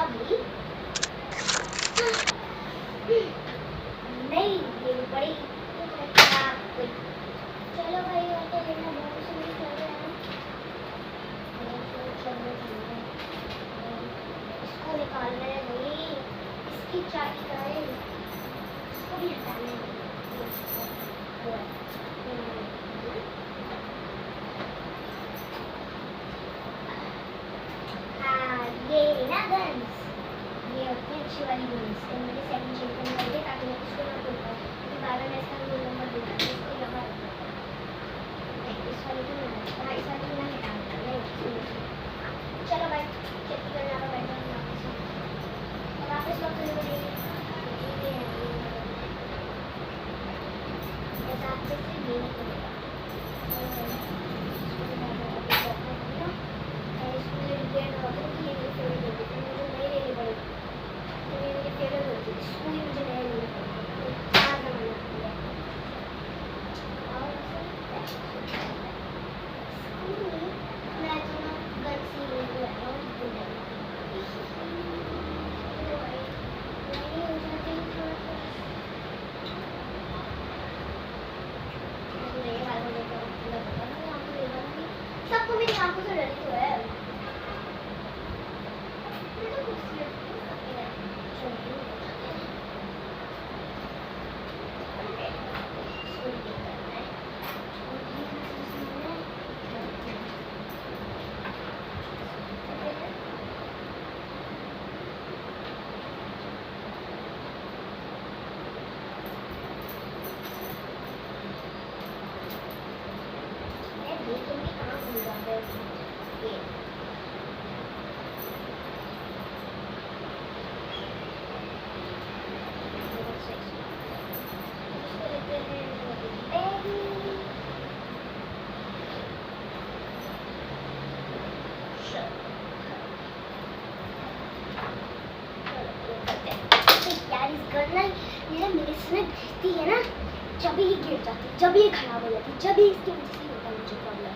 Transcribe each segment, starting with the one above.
भाई। नहीं ये बड़ी चलो भाई तो लेना बहुत सुंदर चल रहा है। इसको निकालना है भाई, इसकी चाबी का है, इसको भी हटाना है। हाँ ये ना गन्स, ये अपनी अच्छी वाली गन्स मुझे सेकंड चेक करनी पड़ेगी ताकि मैं इसको ना भूल पाऊँ, क्योंकि बार बार मैं इसका रोल नंबर दूँगा तो इसको यहाँ इस वाले को ना, हाँ इस वाले को ना हटाना है। चलो भाई चेक करना का बैठा हूँ वापस लॉक करने पड़ेगी। ऐसा आपसे ये नहीं करेगा। सबको मेरी आंखों से डरी तो है। मेरे से गिरती है ना, जब ही गिर जाती, जब ही खराब हो जाती, जब ही इसकी वजह से होता है मुझे प्रॉब्लम।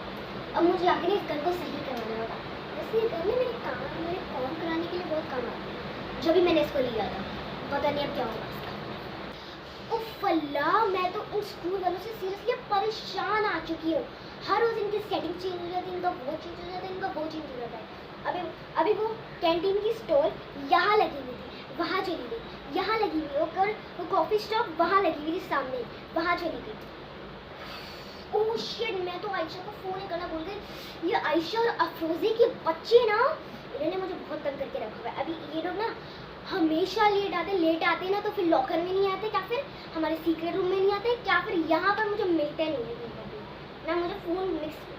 अब मुझे आखिर इस गन को सही करवाना होगा। वैसे ये गन मेरे काम कराने के लिए बहुत काम आती है। जब भी मैंने इसको लिया था पता नहीं अब क्या होगा इसका। उफ अल्लाह, मैं तो इन स्कूल वालों से सीरियसली परेशान आ चुकी हूँ। हर रोज इनकी सेटिंग चेंज हो जाती है, इनका वो चेंज हो जाता है, इनका वो चेंज हो जाता है। अभी वो कैंटीन की स्टॉल यहाँ लगी हुई थी, वहाँ चली गई, यहाँ लगी हुई होकर वो कॉफ़ी शॉप वहाँ लगी हुई थी सामने, वहाँ चली गई। ओह शिट, मैं तो आयशा को फ़ोन करना भूल गई। ये आयशा और अफरोज़ी के बच्चे ना, इन्होंने मुझे बहुत तंग करके रखा हुआ है। अभी ये लोग ना हमेशा लेट आते हैं ना, तो फिर लॉकर में नहीं आते, क्या फिर हमारे सीक्रेट रूम में नहीं आते, क्या फिर यहाँ पर मुझे मिलते नहीं है ना, मुझे फ़ोन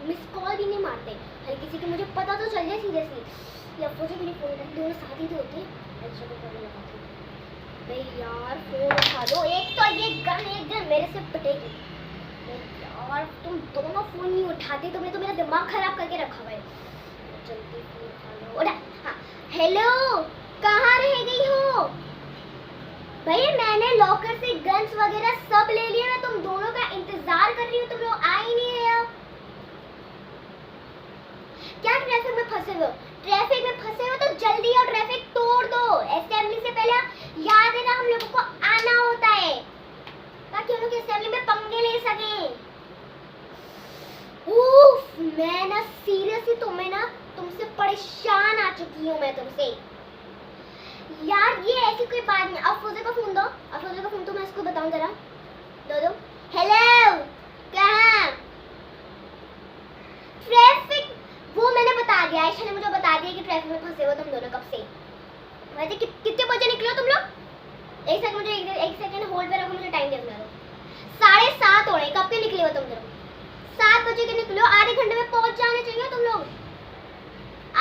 मिस कॉल भी नहीं मारते। हर किसी को मुझे पता तो चल जाए सीरियसली। या अफरोज़ी के लिए फ़ोन करते, दोनों साथ ही तो होते हैं। आयशा को करने लगाती हूँ। भाई यार फ़ोन उठा दो, एक तो ये गन एक दिन मेरे से पिटेगी। यार तुम दोनों फ़ोन नहीं उठाते, तुमने तो मेरा दिमाग ख़राब करके रखा हुआ है। जल्दी फ़ोन उठा लो। उठा, हाँ हेलो, कहाँ रह गई हो? भाई मैंने लॉकर से गन्स वगैरह सब ले लिए, मैं तुम दोनों का इंतजार कर रही हूँ, तुम लोग आ ही नहीं रहे हो। क्या ट्रैफिक में फंसे हो? ट्रैफिक में फंसे हो तो जल्दी आओ, ट्रैफिक तोड़ दो। असेंबली से पहले याद है ना, हम लोगों को आना होता है ताकि हम लोग असेंबली में पंगे ले सकें। उफ, मैं ना सीरियसली तुमसे परेशान आ चुकी हूँ मैं तुमसे। यार ये ऐसी कोई बात नहीं। अफरोज़ा का फोन दो, अफरोज़ा का फोन तो मैं इसको बताऊं जरा। दो। हेलो, कहाँ? ट्रैफिक वो मैंने बता दिया, आयशा ने मुझे बता दिया कि ट्रैफिक में फंसे हो तुम दोनों कब से। वैसे कितने बजे निकले हो तुम लोग? एक सेकंड होल्ड पे रखो, मुझे टाइम देखना दो। 7:30 हो रहे, कब के निकले हो तुम लोग? 7 बजे के निकले हो, आधे घंटे में पहुंच जाने चाहिए तुम लोग।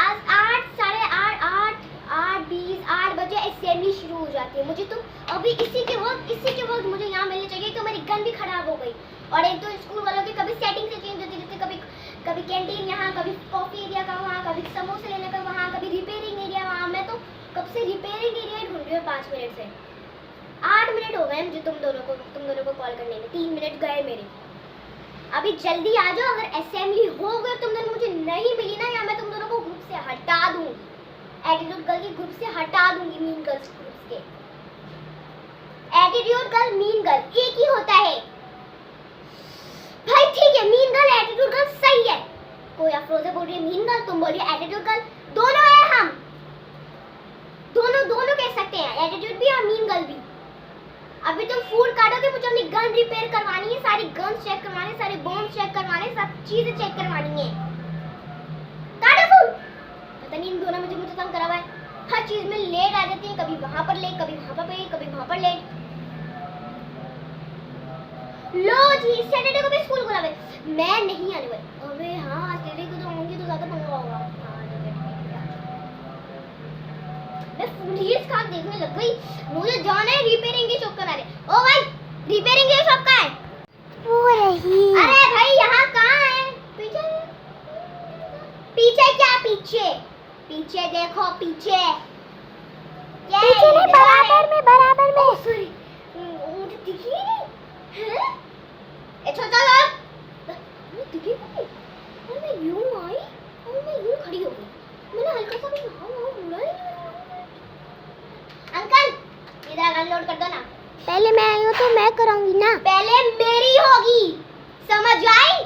आज 8, 8:30, 8:20, 8 बजे असेंबली शुरू हो जाती है। मुझे तुम अभी इसी के वक्त मुझे यहाँ मिलनी चाहिए। तो मेरी गन भी खराब हो गई, और एक तो स्कूल वालों की कभी सेटिंग से चेंज होती है, कभी कैंटीन यहाँ, कभी कॉफी एरिया का वहाँ, कभी समोसे लेने का वहाँ, कभी रिपेयरिंग एरिया वहाँ। मैं तो कब से रिपेयरिंग एरिया ढूंढ रही हूँ 5 मिनट से। 8 मिनट हो गए मुझे तुम दोनों को कॉल करने में, 3 मिनट गए मेरे। अभी जल्दी आ जाओ, अगर असेंबली हो गई तुम दोनों मुझे नहीं मिली ना, या मैं तुम दोनों को ग्रुप से हटा दूँ। एटीट्यूड गर्ल के ग्रुप से हटा दूंगी, मीन गर्ल्स ग्रुप के। एटीट्यूड गर्ल मीन गर्ल एक ही होता है भाई, ठीक है। मीन गर्ल एटीट्यूड गर्ल सही है। कोई अफरोजा बोल रही है मीन गर्ल, तुम बोल रही है एटीट्यूड गर्ल, दोनों है। हम दोनों कह सकते हैं, एटीट्यूड भी और मीन गर्ल भी। अभी तुम फूड काटोगे, मुझे अपनी गन रिपेयर करवानी है, सारी गन्स चेक करवानी है, सारे बॉम्ब चेक करवाने, सब चीजें चेक करवानी है। काटो फूड। पता नहीं इन दोनों में मुझे तंग करा हुआ है, हर चीज में लेट आ जाती है, कभी वहां पर लेट, कभी वहां पर लेट, कभी वहां पर लेट। लो जी, सैटरडे को भी स्कूल खुला है, मैं नहीं आने वाली। अबे हाँ, सैटरडे को तो आऊंगी तो ज्यादा पंगा होगा। मैं पुलिस का देखने लग गई, मुझे जाना है रिपेयरिंग की शॉप कराने। ओ भाई, रिपेयरिंग की शॉप कहाँ है? वो रही। अरे भाई यहाँ कहाँ है? पीछे पीछे क्या पीछे? पीछे देखो, पीछे पीछे नहीं, बराबर में। सॉरी, मुझे दिखी नहीं है। अच्छा चलो, मैं दिखी नहीं। और मैं यूं आई और मैं यूं खड़ी हो गई, मैंने हल्का सा भी वहाँ मुड़ा ही नहीं। अंकल इधर अनलोड कर दो ना। पहले मैं आई हूँ तो मैं कराऊंगी ना। पहले मेरी होगी, समझ आई?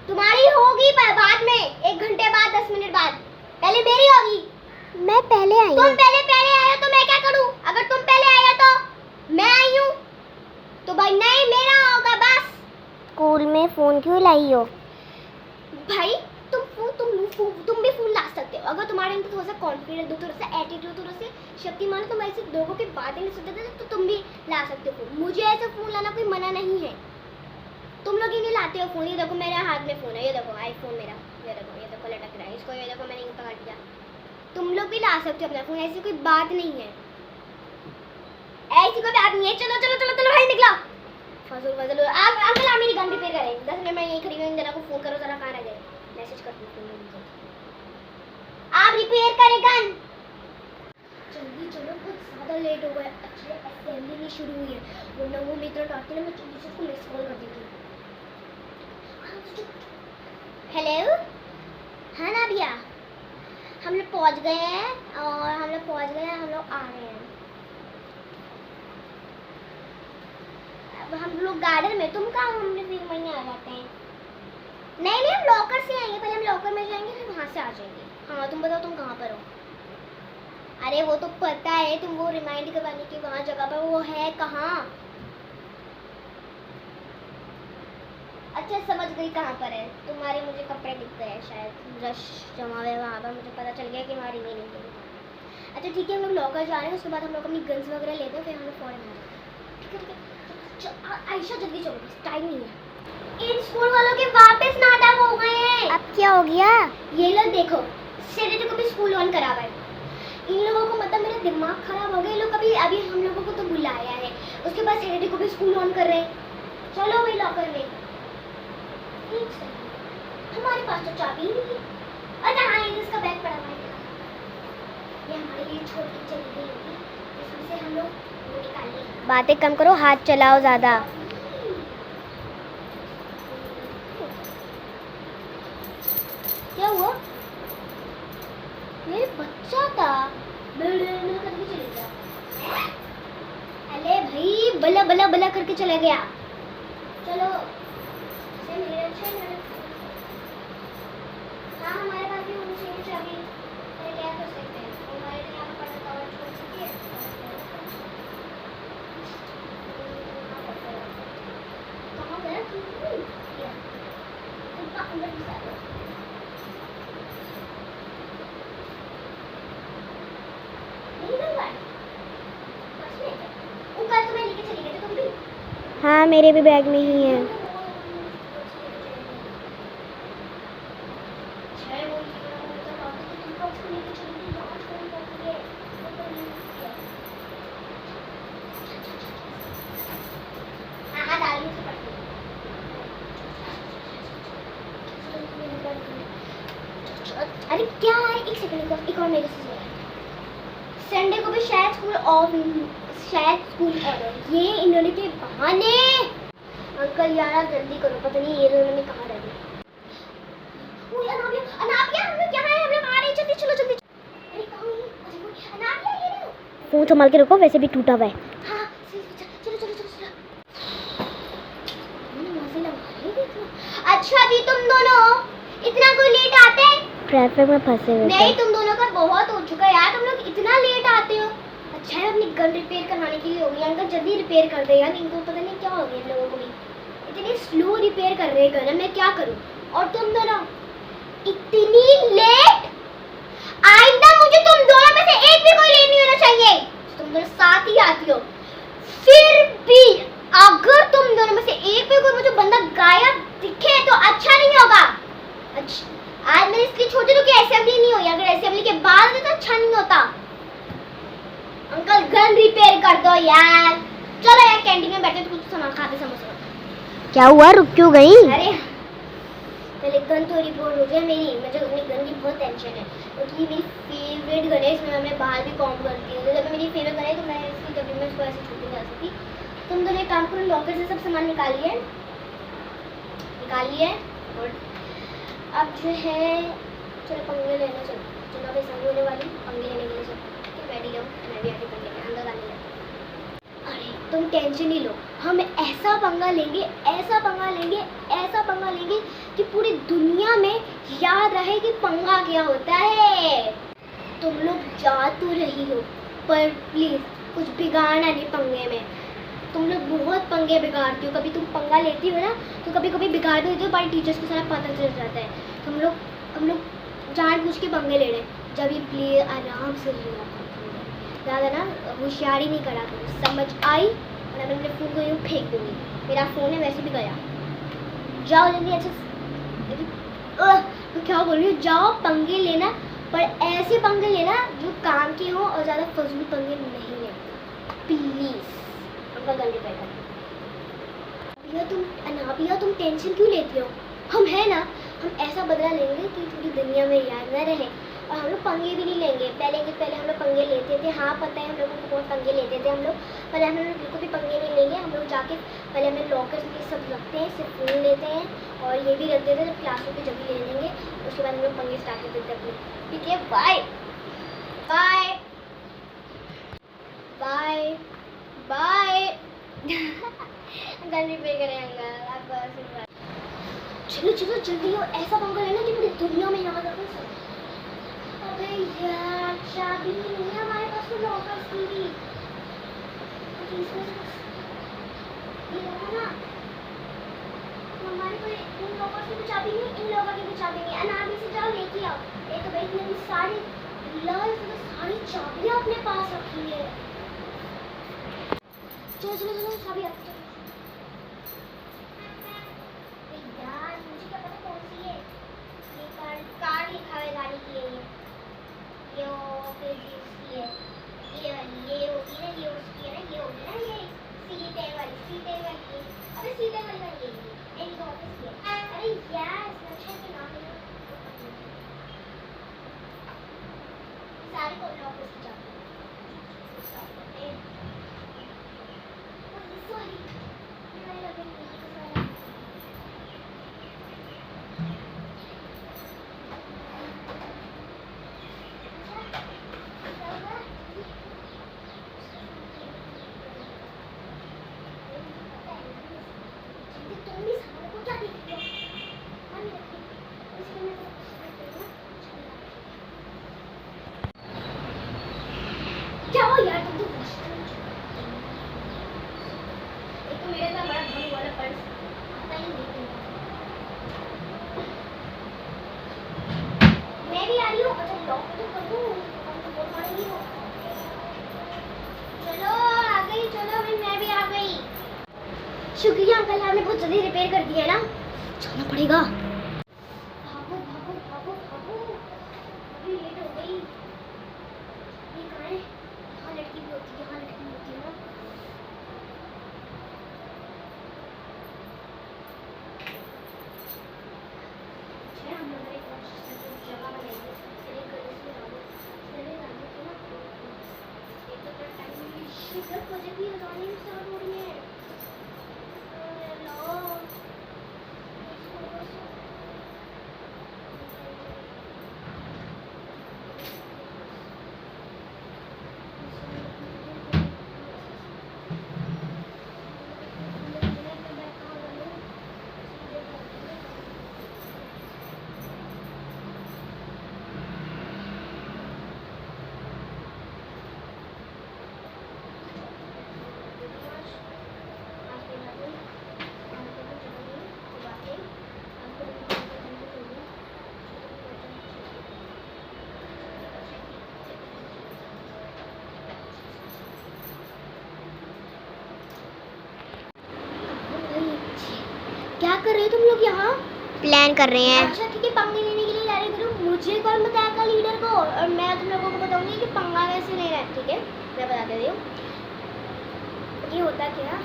तुम्हारी होगी पर बाद में, 1 घंटे बाद, 10 मिनट बाद। पहले मेरी होगी। मैं पहले आई हूँ। तुम पहले आए हो तो मैं क्या करूँ? अगर तुम पहले आए हो तो मैं आई हूँ तो भाई नहीं, मेरा होगा बस। स्कूल में फोन क्यों लाई हो? भाई तुम भी फोन ला सकते हो अगर तुम्हारे अंदर थोड़ा सा कॉन्फिडेंस हो, थोड़ा सा एटीट्यूड, थोड़ा सा शक्तिमान, तुम ऐसे लोगों की बातें नहीं सुनते थे तो तुम भी ला सकते हो। मुझे ऐसा फोन लाना कोई मना नहीं है। तुम लोग ही नहीं लाते हो फोन। ये देखो मेरे हाथ में फोन है, ये देखो आईफोन मेरा, ये देखो लटक रहा है, इसको ये देखो मैंने पकड़ लिया। तुम लोग भी ला सकते हो अपना फोन, ऐसी कोई बात नहीं है, ऐसी कोई बात नहीं है। चलो चलो चलो चलो भाई निकलो। फजल अंकल आप मेरी गन रिपेयर करें, 10 मिनट में यहीं खड़ी हूँ, जरा को फोन करो, जरा कहाँ रह गए, मैसेज कर दो आप रिपेयर करें गन। जल्दी चलो, बहुत ज़्यादा लेट हो गया। अच्छा असेंबली नहीं शुरू हुई है, वरना वो मित्र डांटते ना, मैं जल्दी से उसको मिस कॉल कर देती हूँ। हेलो, हाँ ना भैया, हम लोग पहुँच गए हैं और हम लोग आ रहे हैं। अब हम लोग गार्डन में, तुम कहाँ हो? हमने फिर वहीं आ जाते हैं। नहीं हम लॉकर से आएंगे, पहले हम लॉकर में जाएंगे फिर वहाँ से आ जाएंगे। हाँ तुम बताओ तुम कहाँ पर हो? अरे वो तो पता है, तुम वो रिमाइंड करवाने की वहाँ जगह पर, वो है कहाँ? अच्छा समझ गई कहाँ पर है। तुम्हारे मुझे कपड़े दिख गए हैं शायद, रश जमा हुए वहाँ पर, मुझे पता चल गया कि हमारी नहीं निकली। अच्छा ठीक है, हम लोग लॉकर जा रहे हैं, उसके बाद हम लोग अपनी गन्स वगैरह लेते हैं, फिर हम लोग फौरन आ जाएंगे। ठीक है आयशा जल्दी चलो, टाइम नहीं है। इन स्कूल वालों के वापस नाटक हो गए हैं। अब क्या हो गया? ये लोग देखो, सैटरडे को भी स्कूल ऑन करा हुआ है। इन लोगों को मतलब मेरा दिमाग खराब हो गया। ये लोग अभी हम लोगों को तो बुलाया है, उसके बाद सैटरडे को भी स्कूल ऑन कर रहे हैं। चलो वही लॉकर में, हमारे पास तो चाबी ही नहीं है। अच्छा हाँ, इसका बैग पड़ा हुआ है, ये हमारे लिए छोड़ के चली गई होगी, इसमें से हम लोग वो निकाल लेंगे। बातें कम करो, हाथ चलाओ ज़्यादा। क्या हुआ? ये बच्चा था, करके चले गया। अरे भाई बला बला बला करके चला गया। चलो हाँ हमारे पास भी होनी चाहिए चाबी, क्या कर सकते हैं, हमारे यहाँ पर कवर छोड़ सकते हैं। कहाँ गया? हाँ मेरे भी बैग में ही है। अरे क्या है, एक सेकंड, एक और मेरे से संडे को भी शायद स्कूल ऑफ, शायद स्कूल ऑफ। ये इन्होंने के बहाने। अंकल यार जल्दी करो, पता नहीं ये दोनों में कहाँ रह गए। अनाबिया हम लोग यहाँ हैं, हम लोग आ रहे हैं, जल्दी चलो जल्दी। अनामिया ये देखो। फोन संभाल के रखो, वैसे भी टूटा हुआ है। हाँ चलो चलो चलो चलो। मजे लगा रही देखो। अच्छा जी तुम दोनों इतना कोई लेट आते हैं? ट्रैफिक में फंसे हुए नहीं, थे। तुम दोनों का बहुत हो चुका है यार, तुम लोग इतना लेट आते हो। अच्छा है अपनी गन रिपेयर करवाने के लिए हो गई, अंकल जल्दी रिपेयर कर दे यार, इनको पता नहीं क्या हो गया इन लोगों को भी, इतनी स्लो रिपेयर कर रहे हैं गन, मैं क्या करूं। और तुम दोनों इतनी लेट, आइंदा मुझे तुम दोनों में से एक भी कोई लेट नहीं होना चाहिए, तुम दोनों साथ ही आती हो। फिर भी अगर तुम दोनों में से एक भी कोई मुझे बंदा गायब दिखे तो अच्छा नहीं होगा। अच्छा आज मैं इसलिए छोड़ दूं कि असेंबली नहीं हुई, अगर असेंबली के बाद तो अच्छा नहीं होता। अंकल गन रिपेयर कर दो यार। चलो यार कैंटीन में बैठे तो कुछ सामान खाते समोसा। क्या हुआ, रुक क्यों गई? अरे पहले गन तो रिपोर्ट हो जाए मेरी, मुझे अपनी गन की बहुत टेंशन है क्योंकि मेरी फेवरेट गन है, इसमें मैं बाहर भी कॉम करती हूँ, जब मेरी फेवरेट गन है तो मैं इसकी कभी मैं इसको ऐसे छूट नहीं जा सकती। तुम दोनों एक काम करो, लॉकर से सब सामान निकालिए और अब जो है चलो पंगे लेने चलो, चलो अभी संग होने वाली पंगे लेने के लिए चलो, बैठी जाओ मैं भी आके पंगे लेने अंदर आने लगा। अरे तुम टेंशन नहीं लो, हम ऐसा पंगा लेंगे ऐसा पंगा लेंगे ऐसा पंगा लेंगे कि पूरी दुनिया में याद रहे कि पंगा क्या होता है। तुम लोग जा तो रही हो पर प्लीज कुछ बिगाड़ना नहीं पंगे में, तुम लोग बहुत पंगे बिगाड़ती हो, कभी तुम पंगा लेती हो ना तो कभी कभी बिगाड़ देती हो, बड़ी टीचर्स को सारा पता चल जाता है। हम लोग जानबूझ के पंगे ले रहे हैं, जब ये प्लीज आराम से लेना, ज़्यादा ना होशियारी नहीं करा करो, समझ आई? और मैं अपने फ़ोन को यूँ फेंक दूँगी, मेरा फ़ोन है वैसे भी गया। जाओ जल्दी अच्छे तो क्या बोल रही हूँ, जाओ पंगे लेना पर ऐसे पंगे लेना जो काम के हों और ज़्यादा फजूल पंगे नहीं लेना प्लीज़। हमका गलती कर अनाबिया तुम टेंशन क्यों लेती हो, हम है ना, हम ऐसा बदला लेंगे कि पूरी दुनिया में याद न रहे। और हम लोग पंगे भी नहीं लेंगे, पहले हम लोग पंगे लेते थे, हाँ पता है हम लोगों को बहुत पंगे लेते थे हम लोग, पर हम लोग बिल्कुल भी पंगे नहीं लेंगे। हम लोग जाके पहले हमें लॉकर में सब रखते हैं, सिर्फ फ़ोन लेते हैं और ये भी रख देते हैं, जब क्लास में जब भी ले लेंगे उसके बाद हम लोग पंगे स्टार्ट कर देते अपने, ठीक है? Bye bye bye bye. Gun repair करें अंकल आपको। चलो चलो जल्दी हो, ऐसा पंगा लेना कि पूरी दुनिया में याद रखो सब। अबे यार चाबी नहीं है हमारे पास तो लॉकर की भी, ये देखो ना हमारे को इन लॉकर की भी चाबी नहीं, इन लॉकर की भी चाबी नहीं। अनामी से जाओ लेके आओ, ये तो भाई इतनी सारी लाल तो सारी चाबियां अपने पास रखी है। चलो चलो चलो चाबी रखो यार, मुझे क्या पता कौन सी है, ये कार लिखा है गाड़ी की है, ये फिर इसकी है, ये वाली ये होगी ना, ये उसकी है ना, ये होगी ना, ये सीटे वाली अबे सीटे वाली ये एक ऑफिस है। अरे यार अच्छा के नाम है सारी को ऑफिस की जाती है। सॉरी ये लगे क्या हो यार, तुम तो एक तो मेरे साथ बड़ा भारी वाला पर्स आता ही नहीं। मैं भी आ रही हूँ, अच्छा लॉक तो कर दूँ, हम तो बहुत बड़ी हो। चलो आ गई, चलो मैं भी आ गई। शुक्रिया अंकल, आपने बहुत जल्दी रिपेयर कर दिया ना, जाना पड़ेगा। भागो भागो भागो भागो, अभी लेट हो गई। ये कहाँ है? यहाँ लड़की भी होती है, यहाँ लड़की भी होती है ना। अच्छा हम लोग एक जगह बनाएंगे, एक गली में डालो, चले जाने के ना, एक तो अपना टाइम शिखर प्रोजेक्ट भी लगाने स्टार्ट हो रही है। कर रहे हो तुम लोग यहाँ? प्लान कर रहे हैं। अच्छा ठीक है, पंगे लेने के लिए जा रहे करो। मुझे कौन बताएगा लीडर को? और मैं तुम लोगों को बताऊंगी कि पंगा कैसे लेना है। ठीक है, मैं बता दे रही हूँ। ये होता क्या,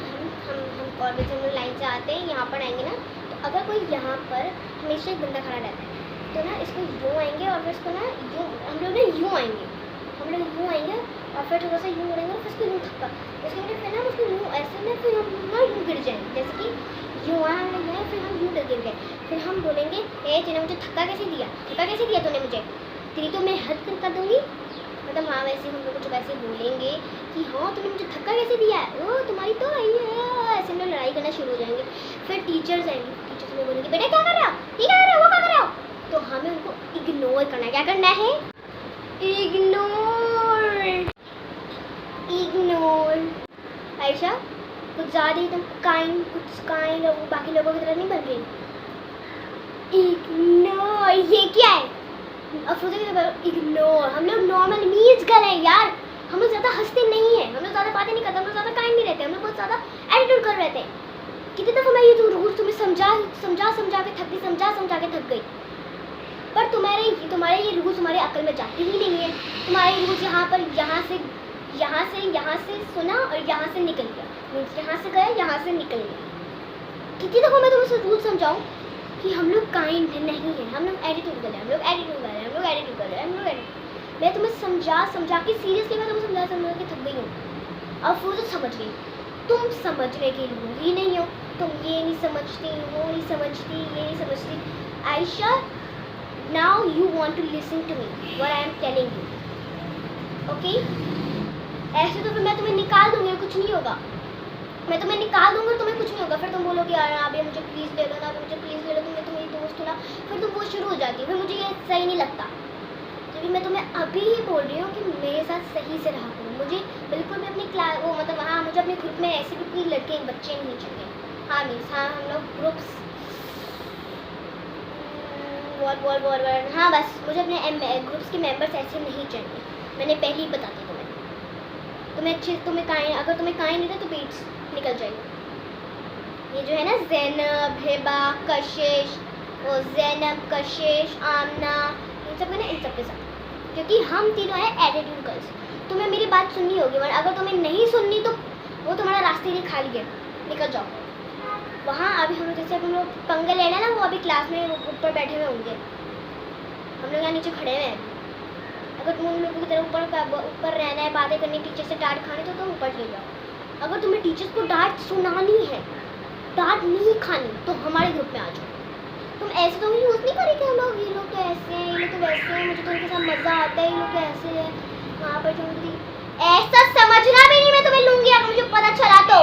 हम कॉलेज में लाइन से आते हैं, यहाँ पर आएंगे ना, तो अगर कोई यहाँ पर हमेशा एक बंदा खड़ा रहता है, तो ना इसको यूँ आएंगे और फिर इसको ना यूँ, हम लोग ना यूँ आएंगे, हम लोग यूँ आएंगे और फिर थोड़ा सा यूँ उड़ेंगे और फिर उसको यूँ थप्पा, उसके बाद फिर ना उसको यूँ ऐसे ना, फिर हम ना यूँ गिर जाएंगे, जैसे कि यूँ आए हम लोग, फिर हम यूँ गिर गए, फिर हम बोलेंगे ए तूने मुझे धक्का कैसे दिया, धक्का कैसे दिया तूने मुझे, तेरी तो मैं हद कर दूँगी। मतलब हाँ, वैसे हम लोग कुछ वैसे बोलेंगे कि हाँ तूने मुझे धक्का कैसे दिया है, ओ तुम्हारी तो ऐसे हम लोग लड़ाई करना शुरू हो जाएंगे। फिर टीचर्स आएंगे, टीचर्स में बोलेंगे बेटा क्या कर रहा हो, ये क्या कर रहा हो, वो क्या कर रहा हो, तो हमें उनको इग्नोर करना है। क्या करना है? इग्नोर। इग्नोर। आयशा कुछ ज़्यादा ही तुम काइंड और बाकी लोगों की तरह नहीं बन रही। इग्नोर, ये क्या है? अफरोज़ा की तरह इग्नोर। हम लोग नॉर्मल मीन्स कर रहे हैं यार, हम लोग ज़्यादा हंसते नहीं हैं, हम लोग ज़्यादा बातें नहीं करते, हम लोग ज़्यादा काइंड नहीं रहते, हम लोग बहुत ज़्यादा एटीट्यूड कर रहते हैं। कितनी दफ़ा मैं ये रूल्स तुम्हें समझा के थक गई, पर तुम्हारे ये रूल्स तुम्हारे अकल में जाते ही नहीं है। तुम्हारे रूल्स यहाँ से सुना और यहाँ से निकल गया, मीन्स यहाँ से गया, यहाँ से निकल गया। कितनी दफ़ा मैं तुम्हें रूल समझाऊँ कि हम लोग काइंड नहीं है, हम लोग एटीट्यूड कर रहे हैं, हम लोग एटीट्यूड कर रहे हैं। मैं तुम्हें समझा के सीरियसली मैं तुम्हें समझा के थक गई हूँ। अब वो तो समझ गई, तुम समझने के लिए ही नहीं हो, तुम ये नहीं समझती, वो नहीं समझती, ये नहीं समझती। Ayesha, now you want to listen to me what I am telling you, okay? ऐसे तो फिर मैं तुम्हें निकाल दूंगी और कुछ नहीं होगा। मैं तुम्हें निकाल दूंगा, तुम्हें कुछ नहीं होगा। फिर तुम बोलोगे यार अभी मुझे प्लीज़ ले लो ना, अभी मुझे प्लीज़ ले लो, तुम मेरी दोस्त हो ना, फिर तुम वो शुरू हो जाती है। फिर मुझे ये सही नहीं लगता, क्योंकि मैं तुम्हें अभी ही बोल रही हूँ कि मेरे साथ सही से रहा करो। मुझे बिल्कुल भी अपनी क्लास वो मतलब हाँ, मुझे अपने ग्रुप में ऐसे भी कोई लड़के बच्चे नहीं चाहिए। हाँ मीन्स हाँ, हम लोग ग्रुप्स बोल हाँ, बस मुझे अपने ग्रुप्स के मेंबर्स ऐसे नहीं चाहिए। मैंने पहले ही बता दिया अगर तुम्हें काइन नहीं था तो पेट्स निकल जाएगा। ये जो है ना ज़ैनब, हिबा, कशिश, वो ज़ैनब, कशिश, आमना, इन सब ना, इन सब के साथ, क्योंकि हम तीनों हैं एटीट्यूड गर्ल्स। तुम्हें मेरी बात सुननी होगी, वरना अगर तुम्हें नहीं सुननी तो वो तुम्हारा रास्ते ही खाली है, निकल जाओ। वहाँ अभी हम लोग जैसे हम लोग पंगे लेना ना, वो अभी क्लास में ऊपर बैठे हुए होंगे, हम लोग यहाँ नीचे खड़े हुए हैं। अगर तुम उन लोगों की तरह ऊपर रहना है, बातें करनी, टीचर से डांट खानी, तो तुम ऊपर चले जाओ। अगर तुम्हें टीचर्स को डांट सुनानी है, डांट नहीं खानी, तो हमारे ग्रुप में आ जाओ। तुम ऐसे तो यूज़ नहीं करें कि हम लोग ये लोग तो ऐसे हैं, ये लोग तो वैसे हैं, मुझे तो उनके साथ मज़ा आता है, ये लोग तो ऐसे हैं, वहाँ पर जो ऐसा समझना भी नहीं मैं तुम्हें लूँगी अगर मुझे पता चला तो।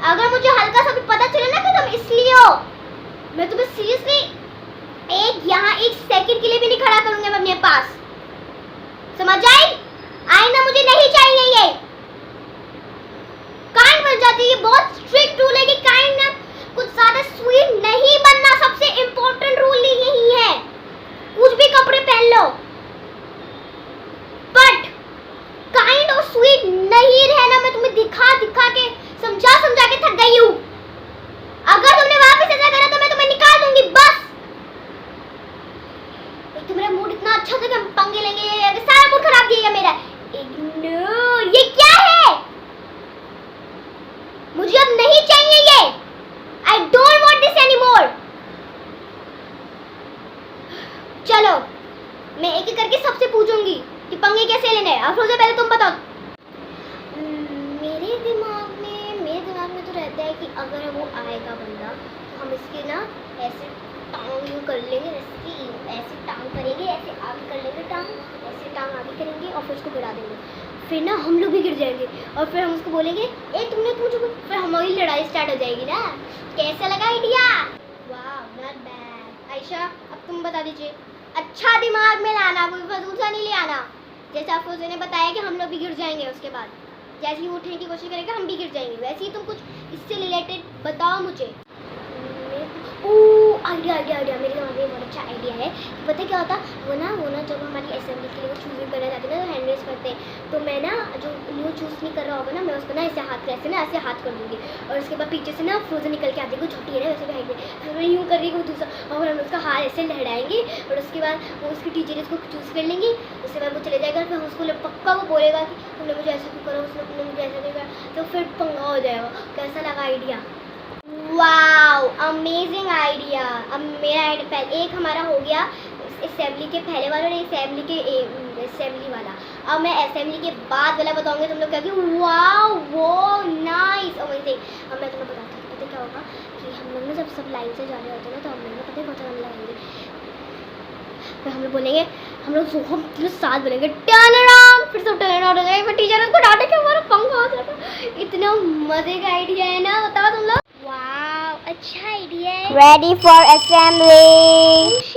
अगर मुझे हल्का सा भी पता चले ना कि तुम इसलिए हो, मैं तुम्हें सीरियसली एक सेकंड के लिए भी नहीं खड़ा करूँगी मैं अपने पास, समझ आई ना? मुझे नहीं चाहिए ये काइंड बन जाती है। बहुत स्ट्रिक्ट रूल है कि काइंड ना कुछ ज्यादा स्वीट नहीं बनना, सबसे इम्पोर्टेंट रूल यही है। कुछ भी कपड़े पहन लो, बट काइंड और स्वीट नहीं रहना। मैं तुम्हें दिखा के समझा के थक गई हूँ। अगर तुमने वापस ऐसा करा तो मैं तुम्हें निकाल दूंगी, बस। एक तो मेरा मूड इतना अच्छा था कि हम पंगे लेंगे, सारा मूड खराब किएगा मेरा। इग्नोर, ये क्या है? मुझे अब नहीं चाहिए ये। I don't want this anymore. चलो मैं एक एक करके सबसे पूछूंगी कि पंगे कैसे लेने हैं। अफरोज़ा पहले तुम बताओ। मेरे दिमाग में तो रहता है कि अगर वो आएगा बंदा तो हम इसके ना ऐसे टांग यूँ कर लेंगे, ऐसे टांग करेंगे, ऐसे आगे कर लेंगे टांग, ऐसे टांग आगे करेंगे और फिर उसको गिरा देंगे। फिर ना हम लोग भी गिर जाएंगे और फिर हम उसको बोलेंगे ए तुमने मुझे, फिर हमारी लड़ाई स्टार्ट हो जाएगी ना। कैसा लगा आइडिया? वाह, नॉट बैड। आयशा अब तुम बता दीजिए, अच्छा दिमाग में लाना, कोई फजूल सा नहीं ले आना। जैसे अफरोज़ा ने बताया कि हम लोग भी गिर जाएंगे, उसके बाद जैसे ही उठने की कोशिश करेंगे हम भी गिर जाएंगे, वैसे ही तुम कुछ इससे रिलेटेड बताओ मुझे। आइडिया मेरे दिमाग में बहुत अच्छा आइडिया है। पता है क्या होता, वो ना जब हमारी असेंबली के लिए वो चूज़िंग करने जाते हैं ना, तो हैंड रेस करते हैं, तो मैं ना जो न्यू चूज़ नहीं कर रहा होगा ना, मैं उसको ना ऐसे हाथ कर दूँगी, और उसके बाद पीछे से ना फ्रोजन निकल के आती है, छोटी है ना वैसे भी हाइट में, फिर मैं यूँ कर रही हूँ दूसरा, और हम उसका हाथ ऐसे लहराएंगे, और उसके बाद वो उसकी टीचर उसको चूज़ कर लेंगी, उसके बाद वो चले जाएगा, फिर उसको पक्का वो बोलेगा कि तुमने मुझे ऐसा क्यों करा, उसने मुझे ऐसा क्यों करा, तो फिर पंगा हो जाएगा। कैसा लगा आइडिया? Wow, amazing idea. अब मेरा आइडिया पहले एक हमारा हो गया असेंबली के पहले वाला और असेंबली वाला। अब मैं असेंबली के बाद वाला बताऊंगी, तुम लोग कहोगे वाओ वो नाइस अमेजिंग। अब मैं तुम्हें बताती हूँ, पता क्या होगा कि हम लोग ना जब सब लाइन से जा रहे होते हैं ना, तो हम लोग ना पता है बहुत गाना लगाएंगे, फिर हम लोग बोलेंगे, हम लोग साथ बोलेंगे टर्न अराउंड, फिर सब टर्न अराउंड हो जाएगा, फिर टीचर उसको डांटे कि हमारा पंखा हो जाएगा। इतना मजे का आइडिया है ना, बताओ तुम लोग। वाह, अच्छा आइडिया है। Ready for assembly.